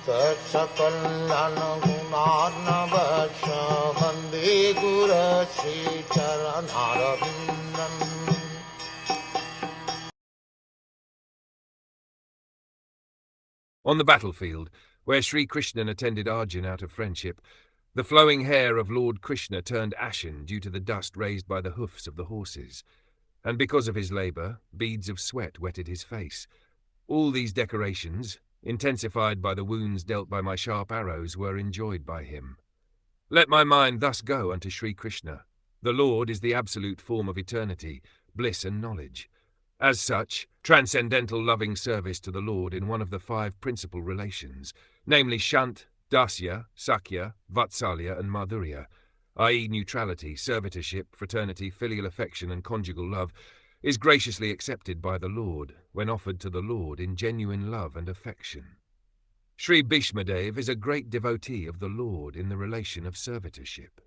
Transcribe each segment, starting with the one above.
Sakal Gunaarnavasya Vande Guru Sri Charanarabindam. On the battlefield, where Sri Krishna attended Arjun out of friendship, the flowing hair of Lord Krishna turned ashen due to the dust raised by the hoofs of the horses, and because of his labour, beads of sweat wetted his face. All these decorations, intensified by the wounds dealt by my sharp arrows, were enjoyed by him. Let my mind thus go unto Sri Krishna. The Lord is the absolute form of eternity, bliss and knowledge. As such, transcendental loving service to the Lord in one of the 5 principal relations, namely Shant, Dasya, Sakya, Vatsalya and Madhurya, i.e. neutrality, servitorship, fraternity, filial affection and conjugal love, is graciously accepted by the Lord when offered to the Lord in genuine love and affection. Sri Bhishmadev is a great devotee of the Lord in the relation of servitorship.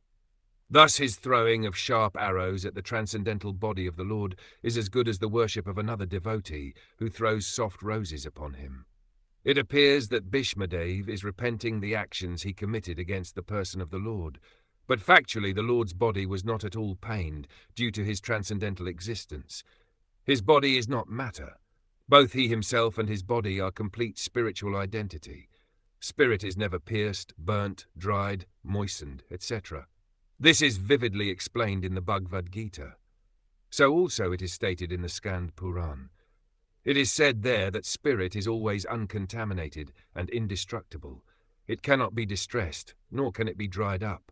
Thus his throwing of sharp arrows at the transcendental body of the Lord is as good as the worship of another devotee who throws soft roses upon him. It appears that Bhishmadev is repenting the actions he committed against the person of the Lord, but factually the Lord's body was not at all pained due to his transcendental existence. His body is not matter. Both he himself and his body are complete spiritual identity. Spirit is never pierced, burnt, dried, moistened, etc. This is vividly explained in the Bhagavad Gita. So also it is stated in the Skand Puran. It is said there that spirit is always uncontaminated and indestructible. It cannot be distressed, nor can it be dried up.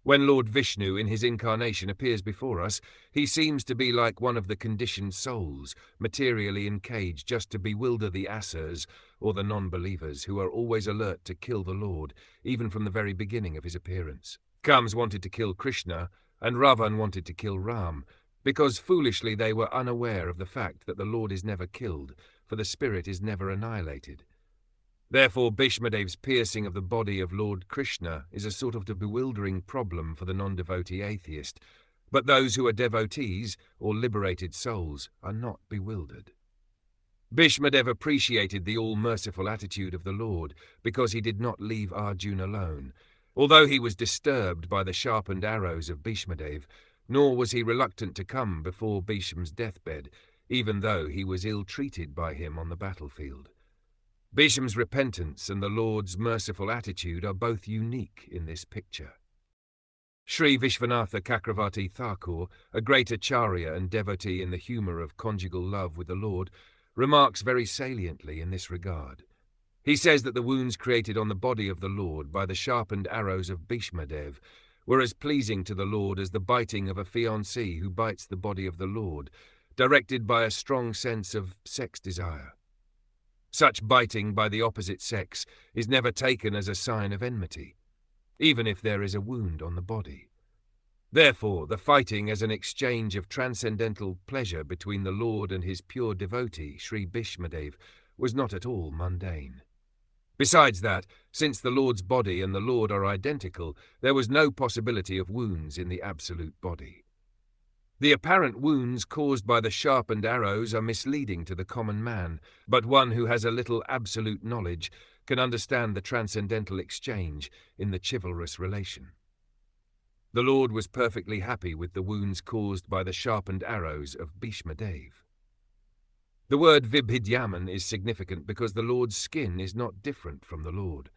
When Lord Vishnu in his incarnation appears before us, he seems to be like one of the conditioned souls, materially encaged just to bewilder the Asuras or the non-believers who are always alert to kill the Lord, even from the very beginning of his appearance. Kams wanted to kill Krishna, and Ravan wanted to kill Ram, because foolishly they were unaware of the fact that the Lord is never killed, for the spirit is never annihilated. Therefore Bhishmadev's piercing of the body of Lord Krishna is a sort of bewildering problem for the non-devotee atheist, but those who are devotees or liberated souls are not bewildered. Bhishmadev appreciated the all-merciful attitude of the Lord because he did not leave Arjuna alone, although he was disturbed by the sharpened arrows of Bhishmadev, nor was he reluctant to come before Bhishma's deathbed, even though he was ill-treated by him on the battlefield. Bhishma's repentance and the Lord's merciful attitude are both unique in this picture. Sri Vishwanatha Chakravarti Thakur, a great acharya and devotee in the humour of conjugal love with the Lord, remarks very saliently in this regard. He says that the wounds created on the body of the Lord by the sharpened arrows of Bhishmadev were as pleasing to the Lord as the biting of a fiancée who bites the body of the Lord, directed by a strong sense of sex desire. Such biting by the opposite sex is never taken as a sign of enmity, even if there is a wound on the body. Therefore, the fighting as an exchange of transcendental pleasure between the Lord and his pure devotee, Sri Bhishmadev, was not at all mundane. Besides that, since the Lord's body and the Lord are identical, there was no possibility of wounds in the absolute body. The apparent wounds caused by the sharpened arrows are misleading to the common man, but one who has a little absolute knowledge can understand the transcendental exchange in the chivalrous relation. The Lord was perfectly happy with the wounds caused by the sharpened arrows of Bhishmadev. The word Vibhidyaman is significant because the Lord's skin is not different from the Lord.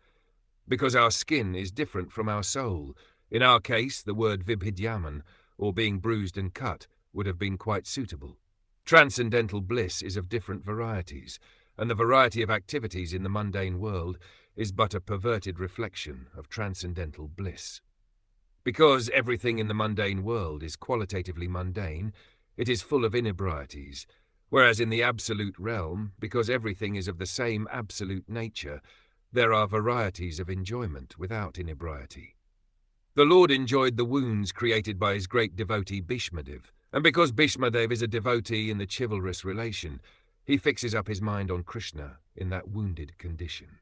Because our skin is different from our soul, in our case the word Vibhidyaman, or being bruised and cut, would have been quite suitable. Transcendental bliss is of different varieties, and the variety of activities in the mundane world is but a perverted reflection of transcendental bliss. Because everything in the mundane world is qualitatively mundane, it is full of inebrieties, whereas in the absolute realm, because everything is of the same absolute nature, there are varieties of enjoyment without inebriety. The Lord enjoyed the wounds created by his great devotee Bhishmadev, and because Bhishmadev is a devotee in the chivalrous relation, he fixes up his mind on Krishna in that wounded condition.